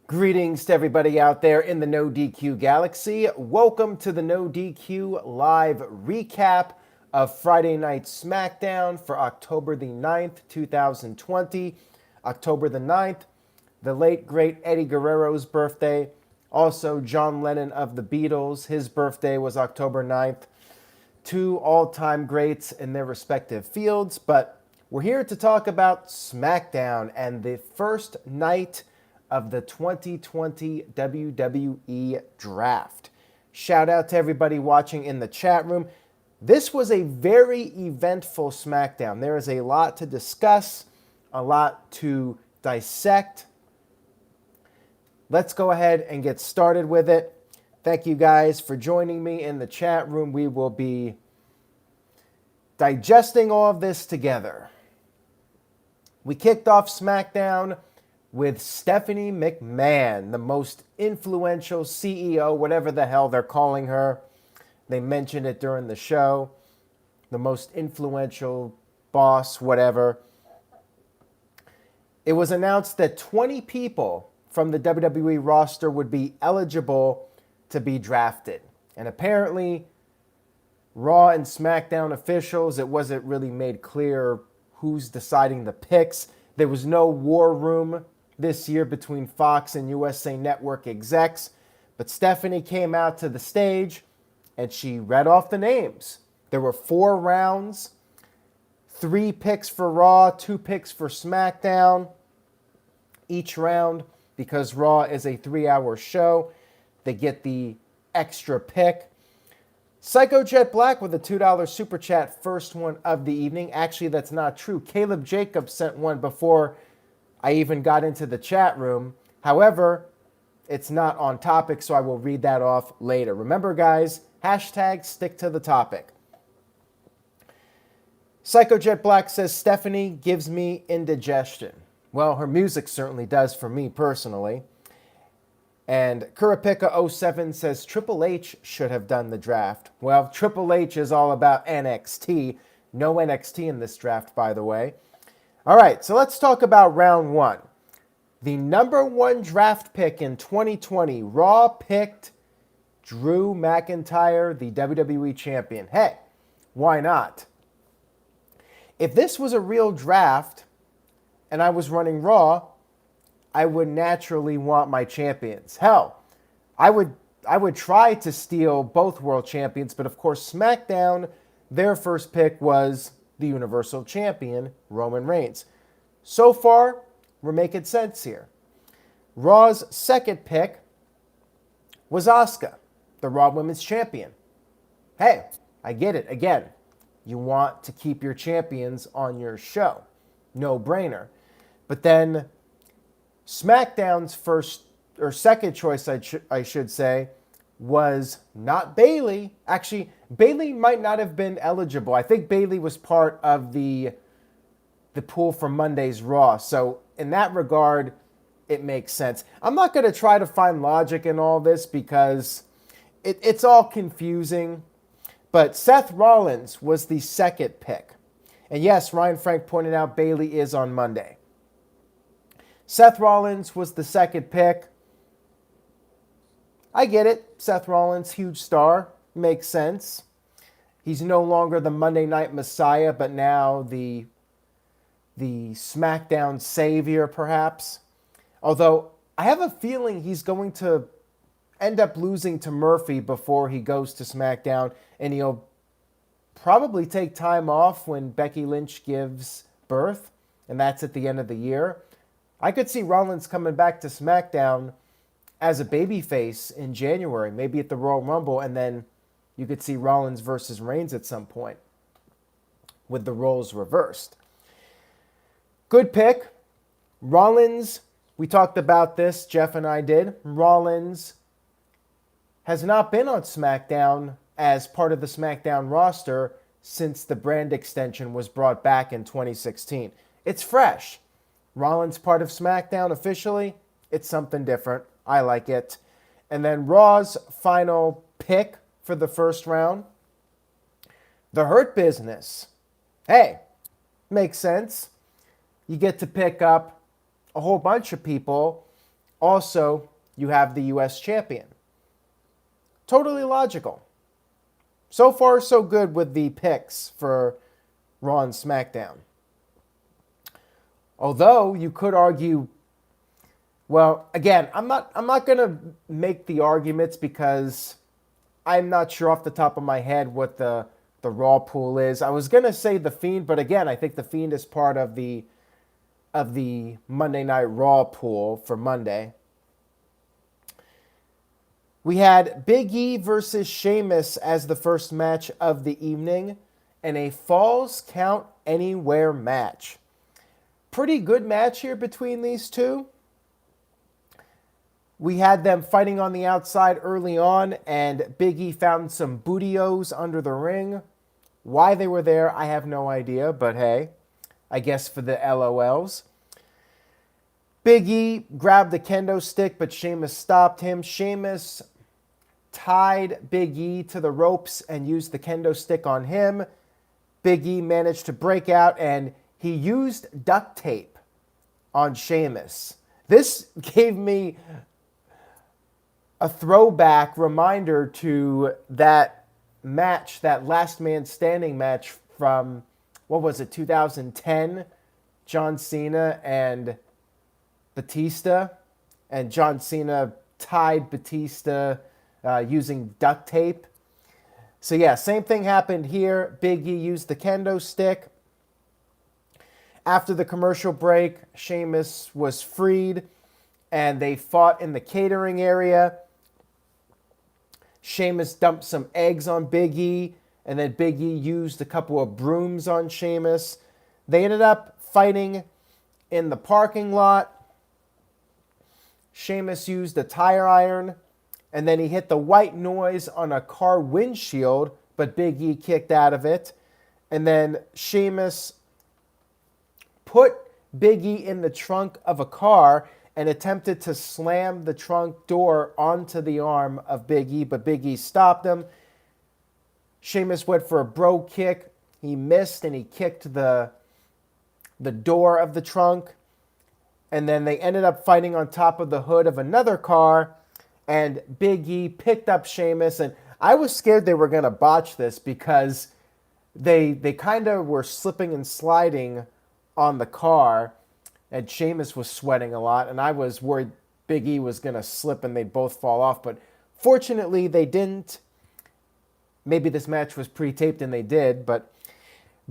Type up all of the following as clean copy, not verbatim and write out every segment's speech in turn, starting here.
Greetings to everybody out there in the No DQ galaxy. Welcome to the No DQ live recap of Friday Night Smackdown for October the 9th, 2020. October the 9th, the late great Eddie Guerrero's birthday. Also, John Lennon of the Beatles, his birthday was October 9th. Two all-time greats in their respective fields, but we're here to talk about Smackdown and the first night of the 2020 WWE Draft. Shout out to everybody watching in the chat room. This was a very eventful Smackdown. There is a lot to discuss, a lot to dissect. Let's go ahead and get started with it. Thank you guys for joining me in the chat room. We will be digesting all of this together. We kicked off Smackdown with Stephanie McMahon, the most influential CEO, whatever the hell they're calling her. They mentioned it during the show. The most influential boss, whatever. It was announced that 20 people from the WWE roster would be eligible to be drafted. And apparently, Raw and SmackDown officials, it wasn't really made clear who's deciding the picks. There was no war room this year between Fox and USA Network execs, but Stephanie came out to the stage and she read off the names. There were 4 rounds, 3 picks for Raw, 2 picks for SmackDown. Each round, because Raw is a 3-hour show, they get the extra pick. Psycho Jet Black with a $2 super chat, first one of the evening. Actually, that's not true. Caleb Jacobs sent one before I even got into the chat room. However, it's not on topic, so I will read that off later. Remember, guys, hashtag stick to the topic. Psycho Jet Black says, Stephanie gives me indigestion. Well, her music certainly does for me personally. And Kurapika07 says, Triple H should have done the draft. Well, Triple H is all about NXT. No NXT in this draft, by the way. All right, so let's talk about round 1. The number 1 draft pick in 2020, Raw picked Drew McIntyre, the WWE champion. Hey, why not? If this was a real draft and I was running Raw, I would naturally want my champions. Hell, I would try to steal both world champions, but of course SmackDown, their first pick was the Universal Champion, Roman Reigns. So far, we're making sense here. Raw's second pick was Asuka, the Raw Women's Champion. Hey, I get it. Again, you want to keep your champions on your show. No brainer. But then SmackDown's first or second choice, I should say, was not Bayley. Actually, Bayley might not have been eligible. I think Bayley was part of the pool for Monday's Raw. So in that regard, it makes sense. I'm not going to try to find logic in all this because it's all confusing. But Seth Rollins was the second pick. And yes, Ryan Frank pointed out Bayley is on Monday. Seth Rollins was the second pick. I get it. Seth Rollins, huge star. Makes sense. He's no longer the Monday Night Messiah, but now the SmackDown Savior, perhaps. Although, I have a feeling he's going to end up losing to Murphy before he goes to SmackDown, and he'll probably take time off when Becky Lynch gives birth, and that's at the end of the year. I could see Rollins coming back to SmackDown as a babyface in January, maybe at the Royal Rumble, and then you could see Rollins versus Reigns at some point with the roles reversed. Good pick. Rollins, we talked about this, Jeff and I did. Rollins has not been on SmackDown as part of the SmackDown roster since the brand extension was brought back in 2016. It's fresh. Rollins part of SmackDown officially, it's something different. I like it. And then Raw's final pick for the first round, the Hurt Business. Hey, makes sense. You get to pick up a whole bunch of people Also, you have the U.S. champion. Totally logical. So far, so good with the picks for Raw and SmackDown. Although you could argue, well, again, I'm not going to make the arguments because I'm not sure off the top of my head what the Raw pool is. I was going to say the Fiend, but again, I think the Fiend is part of the Monday Night Raw pool for Monday. We had Big E versus Sheamus as the first match of the evening and a Falls Count Anywhere match. Pretty good match here between these two. We had them fighting on the outside early on, and Big E found some bootios under the ring. Why they were there, I have no idea, but hey, I guess for the LOLs. Big E grabbed the kendo stick, but Sheamus stopped him. Sheamus tied Big E to the ropes and used the kendo stick on him. Big E managed to break out, and he used duct tape on Sheamus. This gave me a throwback reminder to that match, that last man standing match from, 2010? John Cena and Batista. And John Cena tied Batista using duct tape. So yeah, same thing happened here. Big E used the kendo stick. After the commercial break, Sheamus was freed, and they fought in the catering area. Sheamus dumped some eggs on Big E, and then Big E used a couple of brooms on Sheamus. They ended up fighting in the parking lot. Sheamus used a tire iron, and then he hit the white noise on a car windshield, but Big E kicked out of it. And then Sheamus put Big E in the trunk of a car and attempted to slam the trunk door onto the arm of Big E, but Big E stopped him. Sheamus went for a bro kick. He missed, and he kicked the door of the trunk. And then they ended up fighting on top of the hood of another car, and Big E picked up Sheamus, and I was scared they were going to botch this because they kind of were slipping and sliding on the car, and Sheamus was sweating a lot, and I was worried Big E was going to slip and they'd both fall off, but fortunately they didn't. Maybe this match was pre-taped and they did, but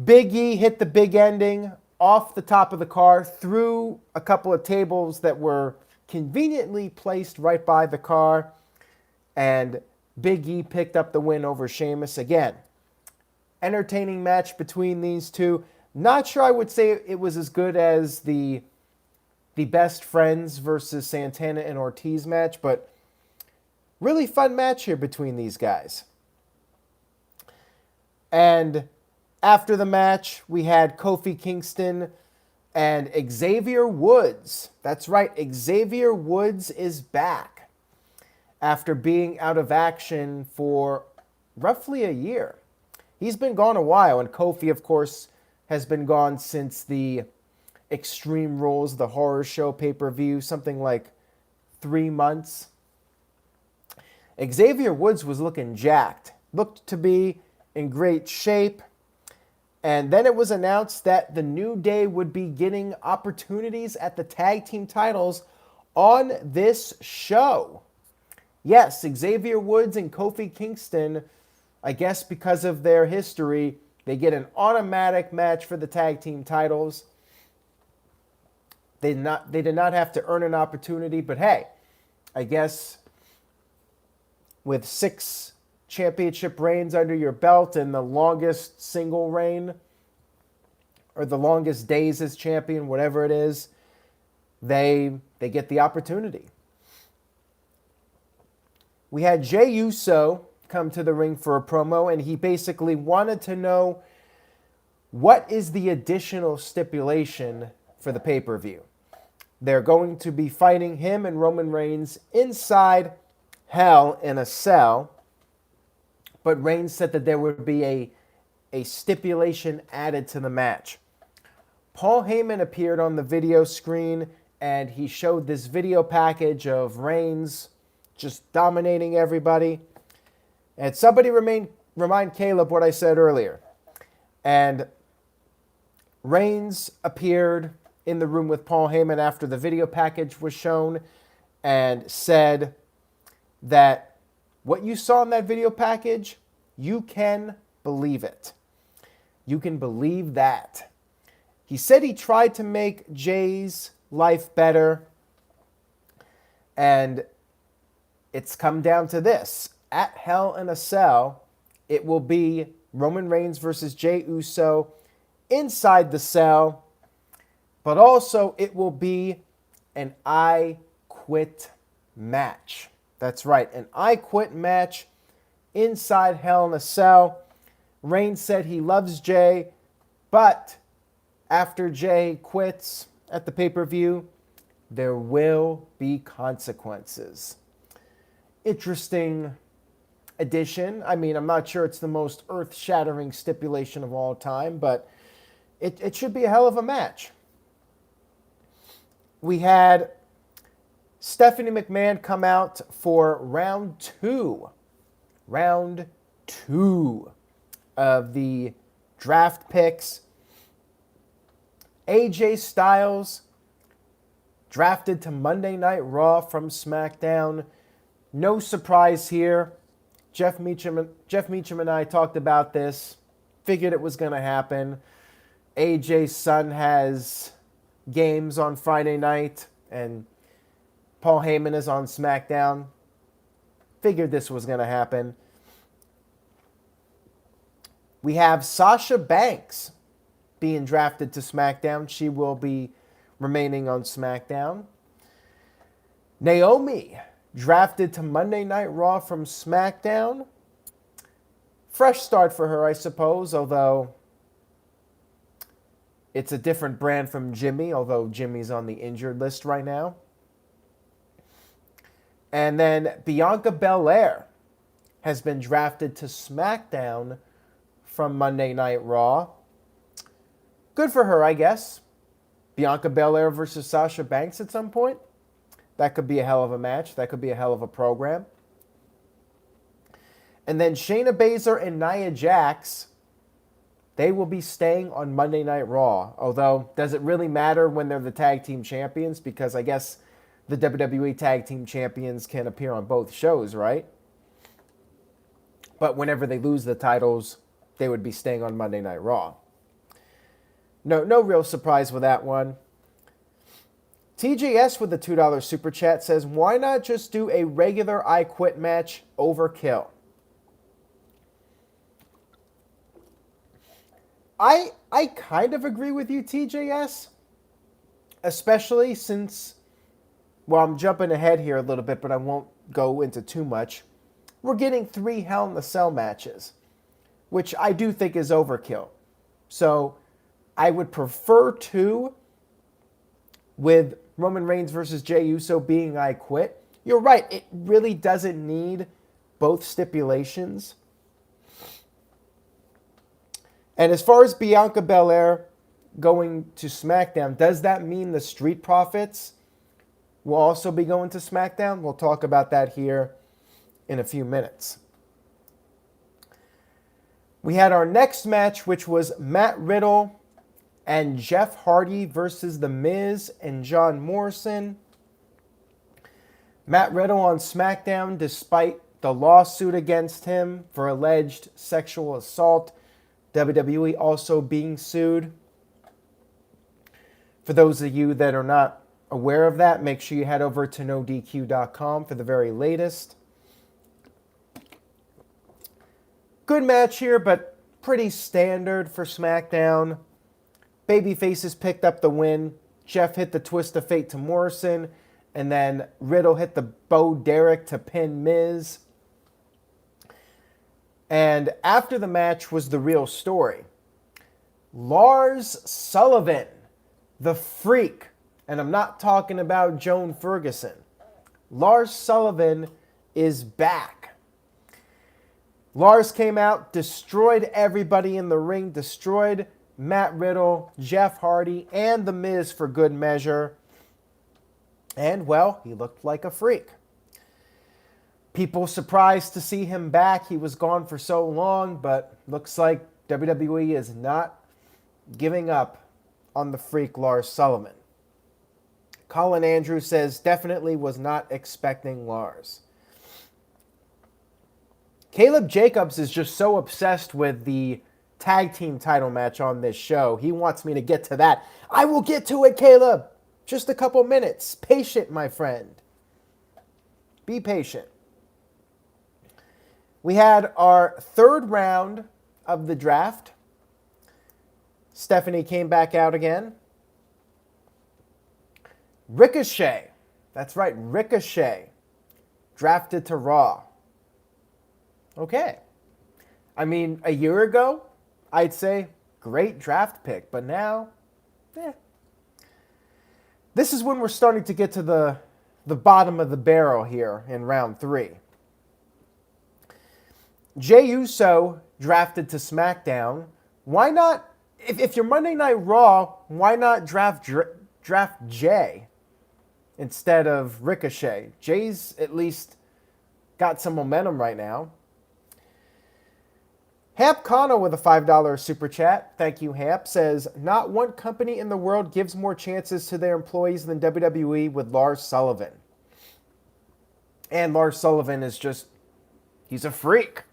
Big E hit the big ending off the top of the car, through a couple of tables that were conveniently placed right by the car, and Big E picked up the win over Sheamus. Again, entertaining match between these two. Not sure I would say it was as good as the Best Friends versus Santana and Ortiz match, but really fun match here between these guys. And after the match, we had Kofi Kingston and Xavier Woods. That's right, Xavier Woods is back after being out of action for roughly a year. He's been gone a while, and Kofi, of course, has been gone since the Extreme Rules, the horror show pay-per-view, something like 3 months. Xavier Woods was looking jacked, looked to be in great shape. And then it was announced that the New Day would be getting opportunities at the tag team titles on this show. Yes, Xavier Woods and Kofi Kingston, I guess because of their history, they get an automatic match for the tag team titles. They did not have to earn an opportunity, but hey, I guess with 6 championship reigns under your belt and the longest single reign, or the longest days as champion, whatever it is, they get the opportunity. We had J Uso come to the ring for a promo, and he basically wanted to know what is the additional stipulation for the pay-per-view. They're going to be fighting him and Roman Reigns inside Hell in a Cell, but Reigns said that there would be a stipulation added to the match. Paul Heyman appeared on the video screen and he showed this video package of Reigns just dominating everybody. And somebody remind Caleb what I said earlier. And Reigns appeared in the room with Paul Heyman after the video package was shown and said that what you saw in that video package, you can believe it. You can believe that. He said he tried to make Jay's life better, and it's come down to this. At Hell in a Cell, it will be Roman Reigns versus J Uso inside the cell, but also it will be an I Quit match. That's right, an I Quit match inside Hell in a Cell. Reigns said he loves Jay, but after Jay quits at the pay-per-view, there will be consequences. Interesting addition. I mean, I'm not sure it's the most earth-shattering stipulation of all time, but it should be a hell of a match. We had Stephanie McMahon come out for round two of the draft picks. AJ Styles drafted to Monday Night Raw from SmackDown. No surprise here. Jeff Meacham and I talked about this. Figured it was going to happen. AJ's son has games on Friday night, and Paul Heyman is on SmackDown. Figured this was going to happen. We have Sasha Banks being drafted to SmackDown. She will be remaining on SmackDown. Naomi drafted to Monday Night Raw from SmackDown. Fresh start for her, I suppose, although it's a different brand from Jimmy, although Jimmy's on the injured list right now. And then Bianca Belair has been drafted to SmackDown from Monday Night Raw. Good for her, I guess. Bianca Belair versus Sasha Banks at some point. That could be a hell of a match. That could be a hell of a program. And then Shayna Baszler and Nia Jax, they will be staying on Monday Night Raw. Although, does it really matter when they're the tag team champions? Because I guess the WWE tag team champions can appear on both shows, right? But whenever they lose the titles, they would be staying on Monday Night Raw. No real surprise with that one. TJS with the $2 super chat says, why not just do a regular I Quit match? Overkill. I kind of agree with you, TJS. Especially since, well, I'm jumping ahead here a little bit, but I won't go into too much. We're getting 3 Hell in a Cell matches, which I do think is overkill. So I would prefer 2 with Roman Reigns versus Jey Uso being I Quit. You're right, it really doesn't need both stipulations. And as far as Bianca Belair going to SmackDown, does that mean the Street Profits will also be going to SmackDown? We'll talk about that here in a few minutes. We had our next match, which was Matt Riddle and Jeff Hardy versus the Miz and John Morrison. Matt Riddle on SmackDown, despite the lawsuit against him for alleged sexual assault. WWE also being sued. For those of you that are not aware of that, make sure you head over to NoDQ.com for the very latest. Good match here, but pretty standard for SmackDown. Babyfaces picked up the win. Jeff hit the twist of fate to Morrison, and then Riddle hit the Bo Derek to pin Miz. And after the match was the real story. Lars Sullivan, the Freak, and I'm not talking about Joan Ferguson. Lars Sullivan is back. Lars came out, destroyed everybody in the ring, destroyed Matt Riddle, Jeff Hardy, and The Miz for good measure. And, well, he looked like a freak. People surprised to see him back. He was gone for so long, but looks like WWE is not giving up on the freak Lars Sullivan. Colin Andrews says, definitely was not expecting Lars. Caleb Jacobs is just so obsessed with the tag team title match on this show. He wants me to get to that. I will get to it, Caleb. Just a couple minutes. Patient, my friend. Be patient. We had our third round of the draft. Stephanie came back out again. Ricochet. That's right, Ricochet. Drafted to Raw. Okay. I mean, a year ago, I'd say great draft pick. But now, This is when we're starting to get to the bottom of the barrel here in round 3. J Uso drafted to Smackdown. Why not, if you're Monday Night Raw, why not draft Jay instead of Ricochet? Jay's at least got some momentum right now. Hamp Kano with a $5 super chat. Thank you, Hamp. Says, not one company in the world gives more chances to their employees than WWE with Lars Sullivan. And Lars Sullivan is just, he's a freak.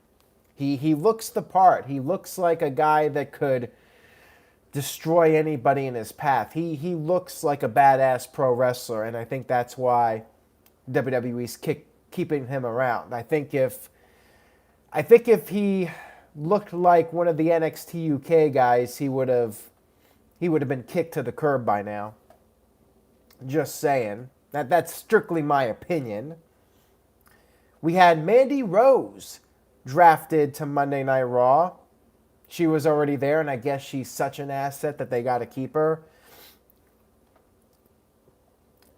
He looks the part. He looks like a guy that could destroy anybody in his path. He looks like a badass pro wrestler, and I think that's why WWE's keeping him around. I think if he looked like one of the NXT UK guys, he would have been kicked to the curb by now. Just saying. That's strictly my opinion. We had Mandy Rose drafted to Monday Night Raw. She was already there, and I guess she's such an asset that they got to keep her.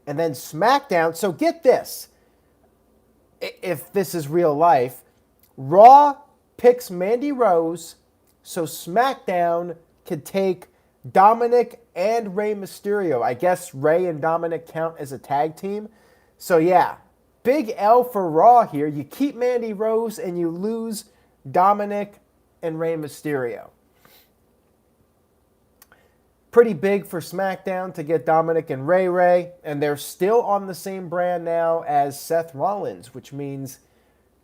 And then SmackDown. So get this. If this is real life, Raw picks Mandy Rose so SmackDown could take Dominic and Rey Mysterio. I guess Rey and Dominic count as a tag team. So yeah, big L for Raw here. You keep Mandy Rose and you lose Dominic and Rey Mysterio. Pretty big for SmackDown to get Dominic and Ray. And they're still on the same brand now as Seth Rollins, which means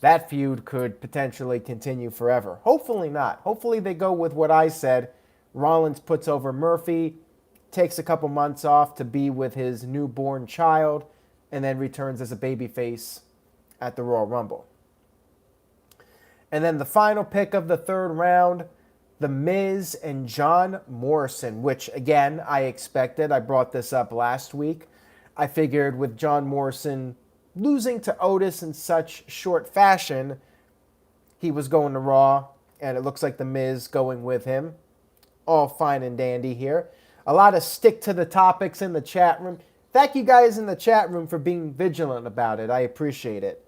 that feud could potentially continue forever. Hopefully not. Hopefully they go with what I said. Rollins puts over Murphy, takes a couple months off to be with his newborn child, and then returns as a babyface at the Royal Rumble. And then the final pick of the third round, the Miz and John Morrison, which, again, I expected. I brought this up last week. I figured with John Morrison losing to Otis in such short fashion, he was going to Raw, and it looks like the Miz going with him. All fine and dandy here. A lot of stick to the topics in the chat room. Thank you guys in the chat room for being vigilant about it. I appreciate it.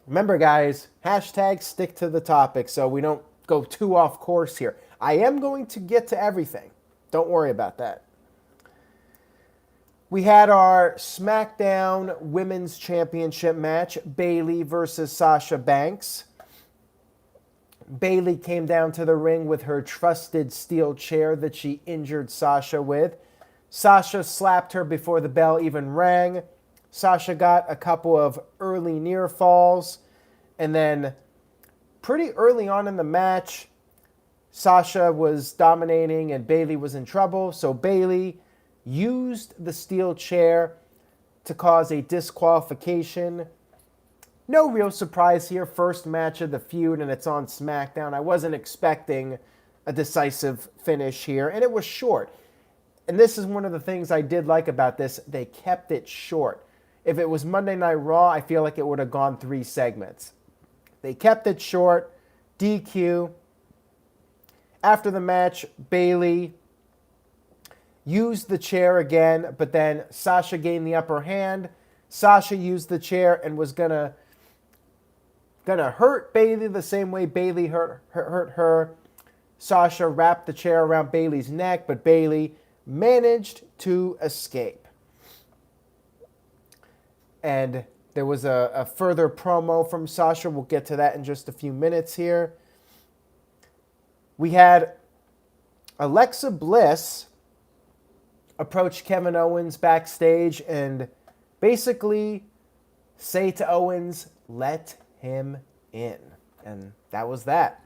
Remember, guys, hashtag stick to the topic so we don't go too off course here. I am going to get to everything. Don't worry about that. We had our SmackDown Women's Championship match, Bayley versus Sasha Banks. Bayley came down to the ring with her trusted steel chair that she injured Sasha with. Sasha slapped her before the bell even rang. Sasha got a couple of early near falls. And then pretty early on in the match, Sasha was dominating and Bayley was in trouble. So Bayley used the steel chair to cause a disqualification. No real surprise here. First match of the feud, and it's on SmackDown. I wasn't expecting a decisive finish here, and it was short. And this is one of the things I did like about this. They kept it short. If it was Monday Night Raw, I feel like it would have gone 3 segments. They kept it short. DQ. After the match, Bayley used the chair again, but then Sasha gained the upper hand. Sasha used the chair and was gonna hurt Bayley the same way Bayley hurt her. Sasha wrapped the chair around Bayley's neck, but Bayley managed to escape. And there was a further promo from Sasha. We'll get to that in just a few minutes here. We had Alexa Bliss approach Kevin Owens backstage and basically say to Owens, let him in. And that was that.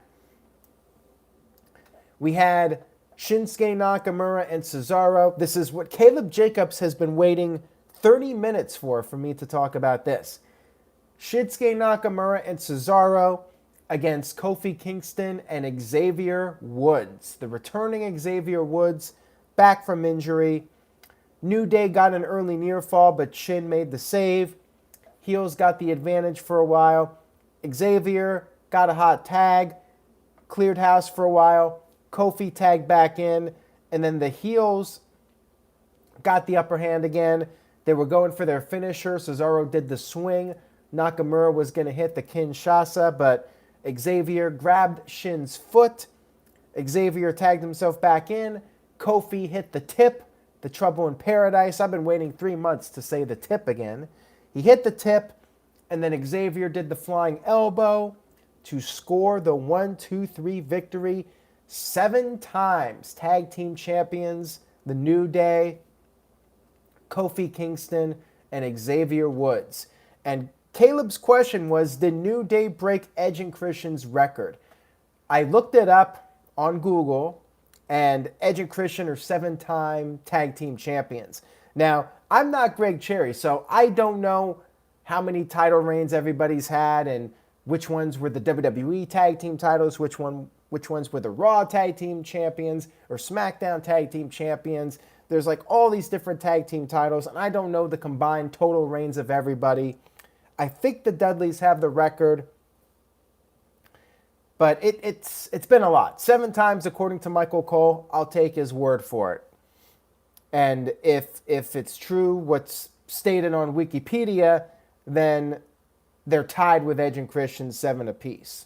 We had Shinsuke Nakamura and Cesaro. This is what Caleb Jacobs has been waiting 30 minutes for me to talk about this. Shinsuke Nakamura and Cesaro against Kofi Kingston and Xavier Woods. The returning Xavier Woods back from injury. New Day got an early near fall, but Shin made the save. Heels got the advantage for a while. Xavier got a hot tag, cleared house for a while. Kofi tagged back in, and then the heels got the upper hand again. They were going for their finisher. Cesaro did the swing. Nakamura was going to hit the Kinshasa, but Xavier grabbed Shin's foot. Xavier tagged himself back in. Kofi hit the tip, the Trouble in Paradise. I've been waiting 3 months to say the tip again. He hit the tip, and then Xavier did the flying elbow to score the 1-2-3 victory. 7 times tag team champions, the New Day, Kofi Kingston, and Xavier Woods. And Caleb's question was, did New Day break Edge and Christian's record? I looked it up on Google, and Edge and Christian are 7-time tag team champions. Now, I'm not Greg Cherry, so I don't know how many title reigns everybody's had and which ones were the WWE tag team titles, which ones were the Raw tag team champions or SmackDown tag team champions. There's like all these different tag team titles, and I don't know the combined total reigns of everybody. I think the Dudleys have the record, but it's been a lot. 7 times according to Michael Cole. I'll take his word for it. And if it's true what's stated on Wikipedia, then they're tied with Edge and Christian 7 apiece.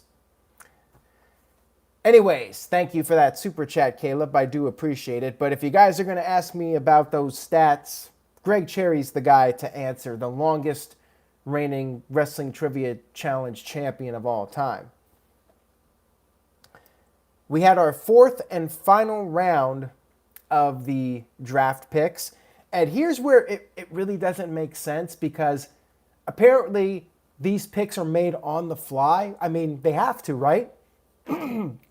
Anyways, thank you for that super chat, Caleb. I do appreciate it. But if you guys are going to ask me about those stats, Greg Cherry's the guy to answer, the longest reigning Wrestling Trivia Challenge champion of all time. We had our 4th and final round of the draft picks. And here's where it really doesn't make sense, because apparently these picks are made on the fly. I mean, they have to, right?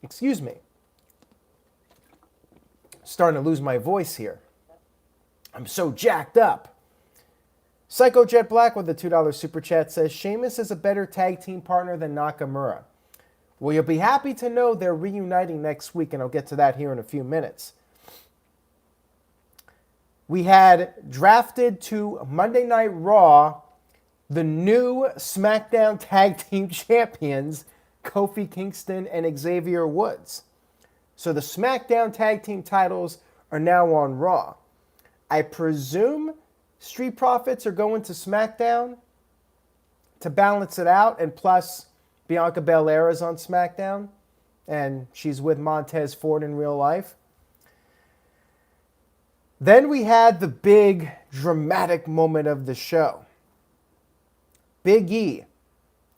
Excuse me. Starting to lose my voice here. I'm so jacked up. Psycho Jet Black with the $2 super chat says, Sheamus is a better tag team partner than Nakamura. Well, you'll be happy to know they're reuniting next week, and I'll get to that here in a few minutes. We had drafted to Monday Night Raw the new SmackDown Tag Team Champions, Kofi Kingston and Xavier Woods. So the SmackDown Tag Team titles are now on Raw. I presume Street Profits are going to SmackDown to balance it out, and plus Bianca Belair is on SmackDown, and she's with Montez Ford in real life. Then we had the big dramatic moment of the show. Big E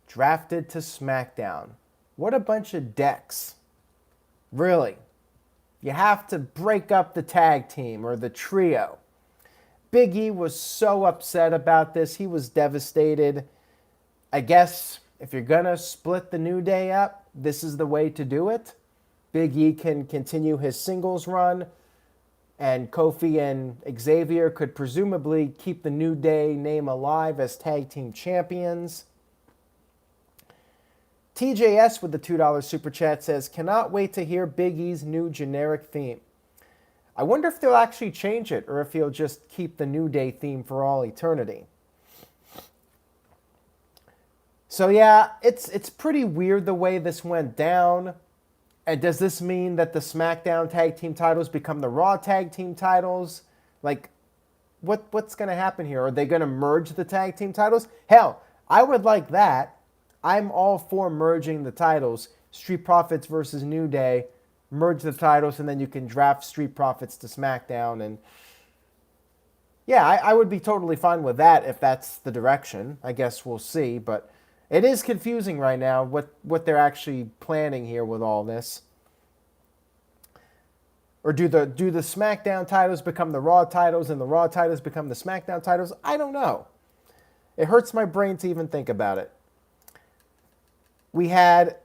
drafted to SmackDown. What a bunch of decks. Really. You have to break up the tag team or the trio. Big E was so upset about this. He was devastated. I guess if you're going to split the New Day up, this is the way to do it. Big E can continue his singles run, and Kofi and Xavier could presumably keep the New Day name alive as tag team champions. TJS with the $2 super chat says, cannot wait to hear Big E's new generic theme. I wonder if they'll actually change it, or if he'll just keep the New Day theme for all eternity. So yeah, it's pretty weird the way this went down. And does this mean that the SmackDown tag team titles become the Raw tag team titles? Like, what's going to happen here? Are they going to merge the tag team titles? Hell, I would like that. I'm all for merging the titles. Street Profits versus New Day. Merge the titles, and then you can draft Street Profits to SmackDown. And Yeah, I would be totally fine with that if that's the direction. I guess we'll see, but it is confusing right now what they're actually planning here with all this. Or do the SmackDown titles become the Raw titles and the Raw titles become the SmackDown titles? I don't know. It hurts my brain to even think about it. We had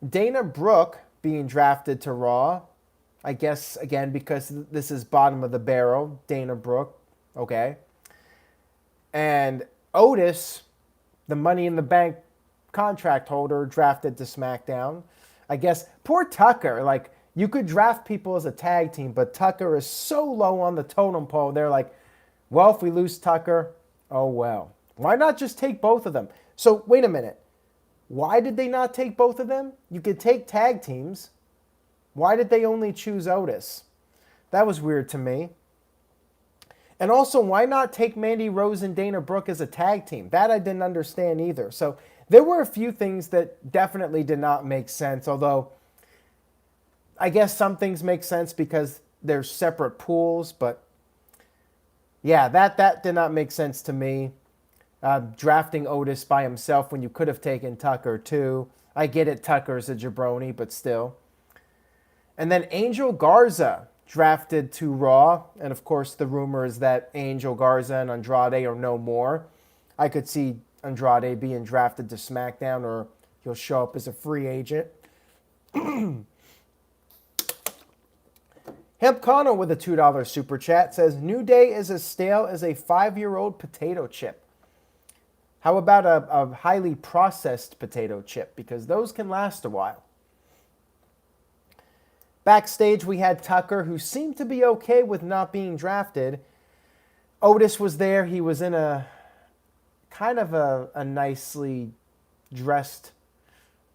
Dana Brooke being drafted to Raw. I guess, again, because this is bottom of the barrel, Dana Brooke. Okay. And Otis, the Money in the Bank contract holder, drafted to SmackDown. I guess, poor Tucker. Like, you could draft people as a tag team, but Tucker is so low on the totem pole. They're like, well, if we lose Tucker, oh well. Why not just take both of them? So, wait a minute. Why did they not take both of them? You could take tag teams. Why did they only choose Otis? That was weird to me. And also, why not take Mandy Rose and Dana Brooke as a tag team? That I didn't understand either. So there were a few things that definitely did not make sense, although I guess some things make sense because they're separate pools. But yeah, that did not make sense to me. Drafting Otis by himself when you could have taken Tucker too. I get it, Tucker's a jabroni, but still. And then Angel Garza drafted to Raw. And of course, the rumor is that Angel Garza and Andrade are no more. I could see Andrade being drafted to SmackDown, or he'll show up as a free agent. Hemp Connor with a $2 super chat says, New Day is as stale as a 5-year-old potato chip. How about a highly processed potato chip? Because those can last a while. Backstage, we had Tucker, who seemed to be okay with not being drafted. Otis was there. He was in a kind of a nicely dressed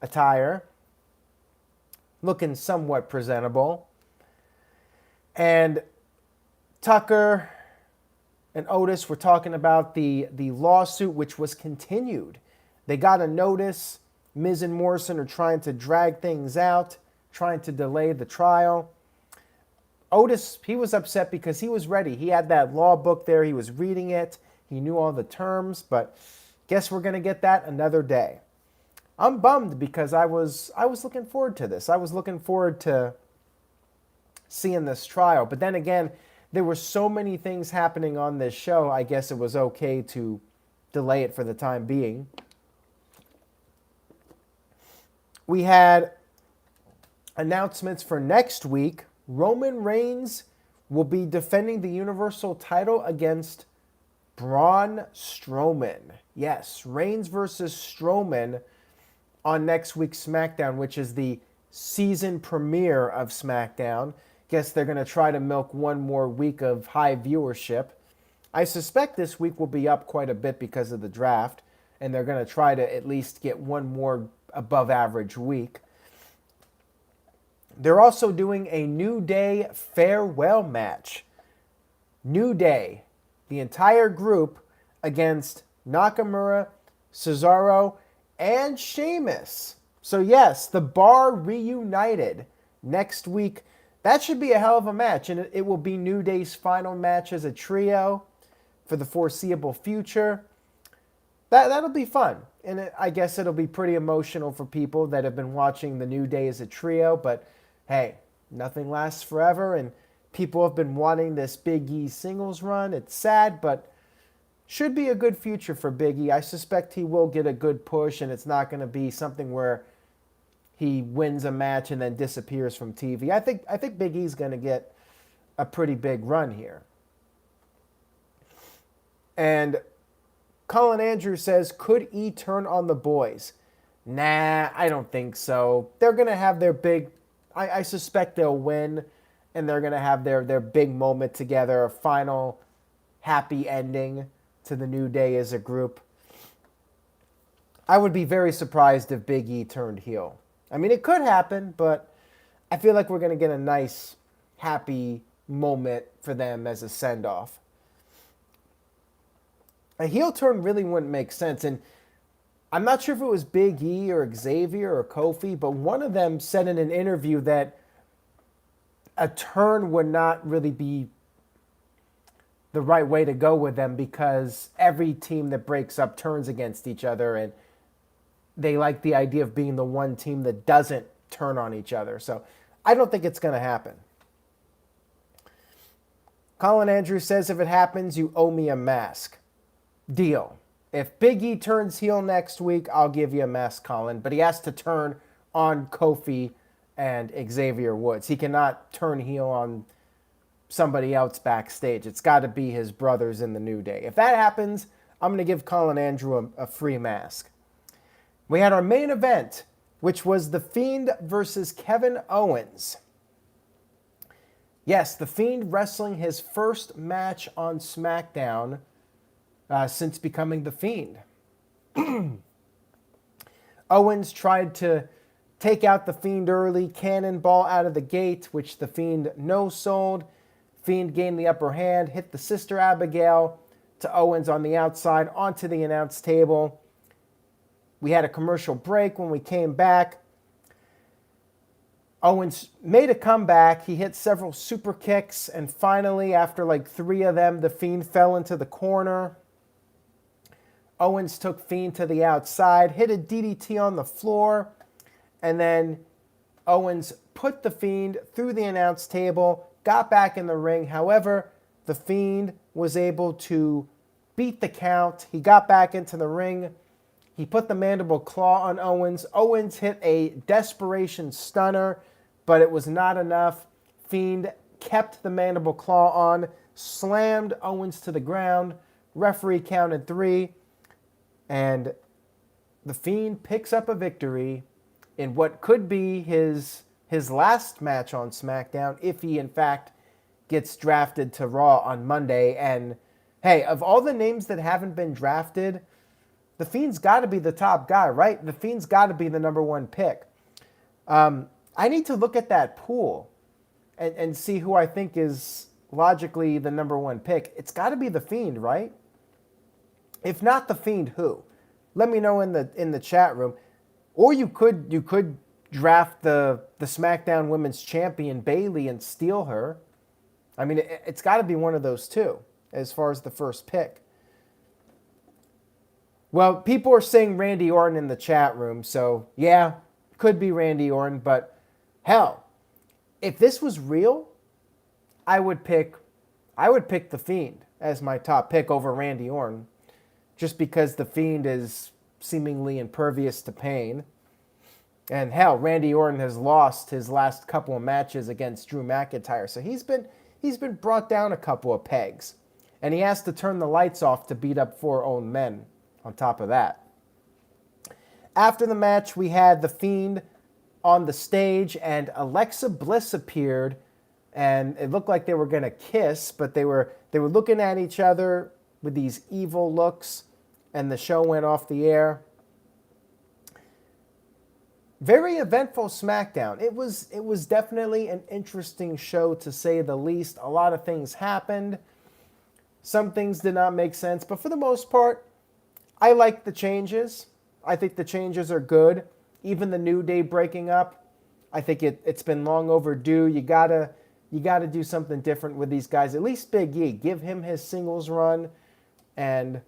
attire, looking somewhat presentable. And Tucker and Otis were talking about the lawsuit, which was continued. They got a notice. Miz and Morrison are trying to drag things out, trying to delay the trial. Otis, he was upset because he was ready. He had that law book there. He was reading it. He knew all the terms, but guess we're going to get that another day. I'm bummed because I was looking forward to this. I was looking forward to seeing this trial. But then again, there were so many things happening on this show, I guess it was okay to delay it for the time being. We had announcements for next week. Roman Reigns will be defending the Universal title against Braun Strowman. Yes, Reigns versus Strowman on next week's SmackDown, which is the season premiere of SmackDown. Guess they're going to try to milk one more week of high viewership. I suspect this week will be up quite a bit because of the draft, and they're going to try to at least get one more above average week. They're also doing a New Day farewell match. New Day, the entire group, against Nakamura, Cesaro, and Sheamus. So yes, the Bar reunited next week. That should be a hell of a match, and it will be New Day's final match as a trio for the foreseeable future. That'll be fun, and I guess it'll be pretty emotional for people that have been watching the New Day as a trio, but hey, nothing lasts forever, and people have been wanting this Big E singles run. It's sad, but should be a good future for Big E. I suspect he will get a good push, and it's not going to be something where he wins a match and then disappears from TV. I think Big E's going to get a pretty big run here. And Colin Andrews says, could E turn on the boys? Nah, I don't think so. They're going to have their big... I suspect they'll win, and they're going to have their big moment together, a final happy ending to the New Day as a group. I would be very surprised if Big E turned heel. I mean, it could happen, but I feel like we're going to get a nice, happy moment for them as a send-off. A heel turn really wouldn't make sense, and I'm not sure if it was Big E or Xavier or Kofi, but one of them said in an interview that a turn would not really be the right way to go with them, because every team that breaks up turns against each other, and they like the idea of being the one team that doesn't turn on each other. So I don't think it's going to happen. Colin Andrews says, if it happens, you owe me a mask. Deal. If Big E turns heel next week, I'll give you a mask, Colin. But he has to turn on Kofi and Xavier Woods. He cannot turn heel on somebody else backstage. It's got to be his brothers in the New Day. If that happens, I'm going to give Colin Andrew a free mask. We had our main event, which was The Fiend versus Kevin Owens. Yes, The Fiend wrestling his first match on Smackdown since becoming The Fiend. Owens tried to take out The Fiend early, cannonball out of the gate, which The Fiend no-sold. Fiend gained the upper hand, hit the Sister Abigail to Owens on the outside, onto the announce table. We had a commercial break. When we came back, Owens made a comeback. He hit several super kicks, and finally, after like 3 of them, The Fiend fell into the corner. Owens took Fiend to the outside, hit a DDT on the floor, and then Owens put The Fiend through the announce table, got back in the ring. However, The Fiend was able to beat the count. He got back into the ring. He put the mandible claw on Owens. Owens hit a desperation stunner, but it was not enough. Fiend kept the mandible claw on, slammed Owens to the ground. Referee counted 3, and The Fiend picks up a victory in what could be his last match on SmackDown, if he in fact gets drafted to Raw on Monday. And hey, of all the names that haven't been drafted, The Fiend's got to be the top guy, right? The Fiend's got to be the number 1 pick. I need to look at that pool and see who I think is logically the number 1 pick. It's got to be The Fiend, right? If not The Fiend, who? Let me know in the chat room. Or you could draft the SmackDown Women's Champion Bayley and steal her. I mean, it's got to be one of those two as far as the first pick. Well, people are saying Randy Orton in the chat room, so yeah, could be Randy Orton, but hell, if this was real, I would pick The Fiend as my top pick over Randy Orton, just because The Fiend is seemingly impervious to pain. And hell, Randy Orton has lost his last couple of matches against Drew McIntyre, so he's been brought down a couple of pegs, and he has to turn the lights off to beat up 4 own men on top of that. After the match, we had The Fiend on the stage, and Alexa Bliss appeared, and it looked like they were going to kiss, but they were looking at each other with these evil looks, and the show went off the air. Very eventful SmackDown. It was definitely an interesting show, to say the least. A lot of things happened. Some things did not make sense, but for the most part, I like the changes. I think the changes are good. Even the New Day breaking up, I think it's been long overdue. You gotta do something different with these guys. At least Big E, give him his singles run, and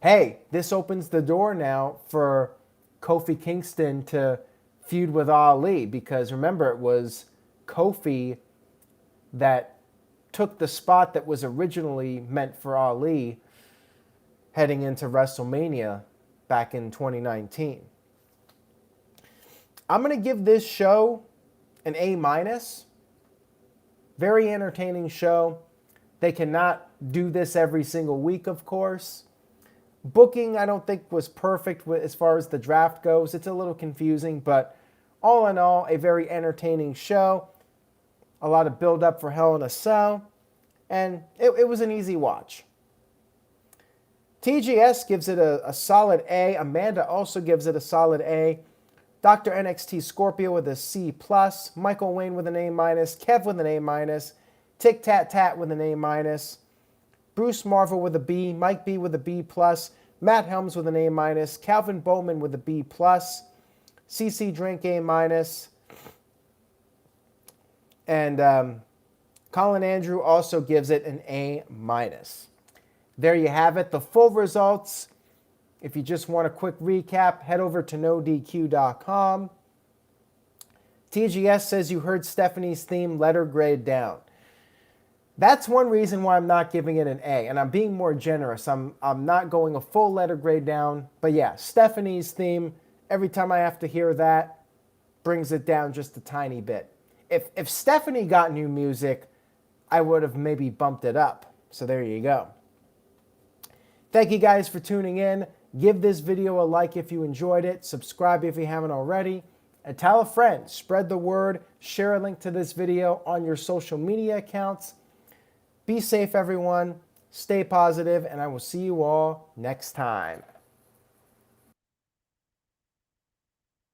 hey, this opens the door now for Kofi Kingston to feud with Ali, because remember, it was Kofi that took the spot that was originally meant for Ali heading into WrestleMania back in 2019. I'm going to give this show an A-. Very entertaining show. They cannot do this every single week, of course. Booking, I don't think, was perfect as far as the draft goes. It's a little confusing, but all in all, a very entertaining show. A lot of build-up for Hell in a Cell, and it was an easy watch. TGS gives it a solid A. Amanda also gives it a solid A. Dr. NXT Scorpio with a C+. Michael Wayne with an A-. Kev with an A-. Tic Tat Tat with an A-. Bruce Marvel with a B. Mike B with a B+. Matt Helms with an A-. Calvin Bowman with a B+. CC Drink A-. And Colin Andrew also gives it an A-. There you have it, the full results. If you just want a quick recap, head over to NoDQ.com. TGS says you heard Stephanie's theme, letter grade down. That's one reason why I'm not giving it an A, and I'm being more generous. I'm not going a full letter grade down, but yeah, Stephanie's theme, every time I have to hear that, brings it down just a tiny bit. If Stephanie got new music, I would have maybe bumped it up. So there you go. Thank you guys for tuning in. Give this video a like if you enjoyed it. Subscribe if you haven't already. And tell a friend. Spread the word. Share a link to this video on your social media accounts. Be safe, everyone. Stay positive, and I will see you all next time.